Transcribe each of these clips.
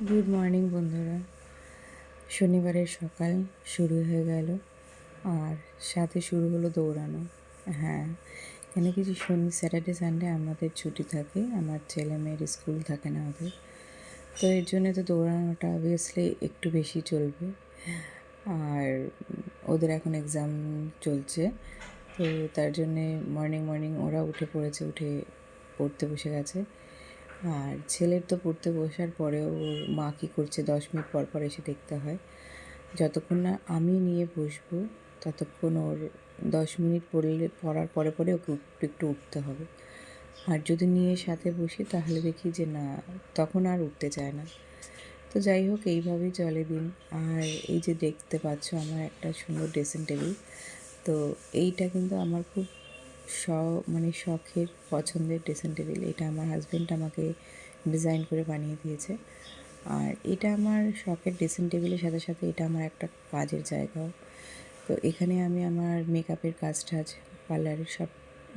Good morning বন্ধুরা। শনিবারের সকাল শুরু হয়ে গেল, আর সাথে শুরু হলো দৌড়ানো। হ্যাঁ, কেন কি যে স্যাটারডে সানডে আমাদের ছুটি থাকে, আমার ছেলে মেয়ের স্কুল থাকে না ওদের, তো এর জন্য তো দৌড়ানোটা অবভিয়াসলি একটু বেশি চলবে। আর ওদের এখন এক্সাম চলছে, তো তার জন্যে মর্নিং মর্নিং ওরা উঠে পড়েছে, উঠে পড়তে বসে গেছে। আর ছেলের তো পড়তে বসার পরেও ওর মা কী করছে 10 মিনিট পর পর এসে দেখতে হয়। যতক্ষণ না আমি নিয়ে বসবো ততক্ষণ ওর 10 মিনিট পড়ার পরে পরে ওকে একটু একটু উঠতে হবে। আর যদি নিয়ে সাথে বসি তাহলে দেখি যে না, তখন আর উঠতে চায় না। তো যাই হোক, এইভাবেই চলে দিন। আর এই যে দেখতে পাচ্ছ আমার একটা সুন্দর ড্রেসিং টেবিল, তো এইটা কিন্তু আমার খুব শখের পছন্দের ড্রেসিং টেবিল। এটা আমার হাজব্যান্ড আমাকে ডিজাইন করে বানিয়ে দিয়েছে। আর এটা আমার শখের ড্রেসিং টেবিলের সাথে সাথে এটা আমার একটা কাজের জায়গাও। তো এখানে আমি আমার মেকআপের কাজ টাজ, পার্লারের সব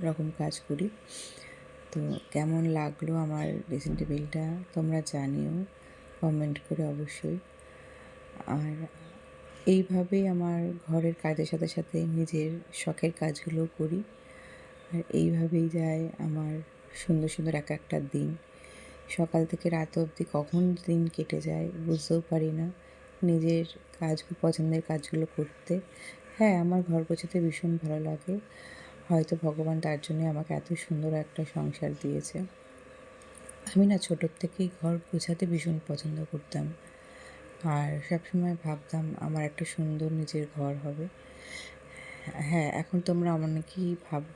রকম কাজ করি। তো কেমন লাগলো আমার ড্রেসিং টেবিলটা তোমরা জানিও কমেন্ট করে অবশ্যই। আর এইভাবেই আমার ঘরের কাজের সাথে সাথে নিজের শখের কাজগুলোও করি। আর এইভাবেই যায় আমার সুন্দর সুন্দর এক একটা দিন। সকাল থেকে রাত অবধি কখন দিন কেটে যায় বুঝতেও পারি না, নিজের পছন্দের কাজগুলো করতে। হ্যাঁ, আমার ঘর গোছাতে ভীষণ ভালো লাগে। হয়তো ভগবান তার জন্যে আমাকে এত সুন্দর একটা সংসার দিয়েছে। আমি না ছোটোর থেকেই ঘর গোছাতে ভীষণ পছন্দ করতাম, আর সবসময় ভাবতাম আমার একটা সুন্দর নিজের ঘর হবে। হ্যাঁ, এখন তোমরা অনেকেই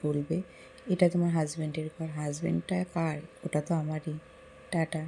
বলবে এটা তোমার হাজব্যান্ডের ঘর। হাজব্যান্ডটা কার? ওটা তো আমারই। টাটা।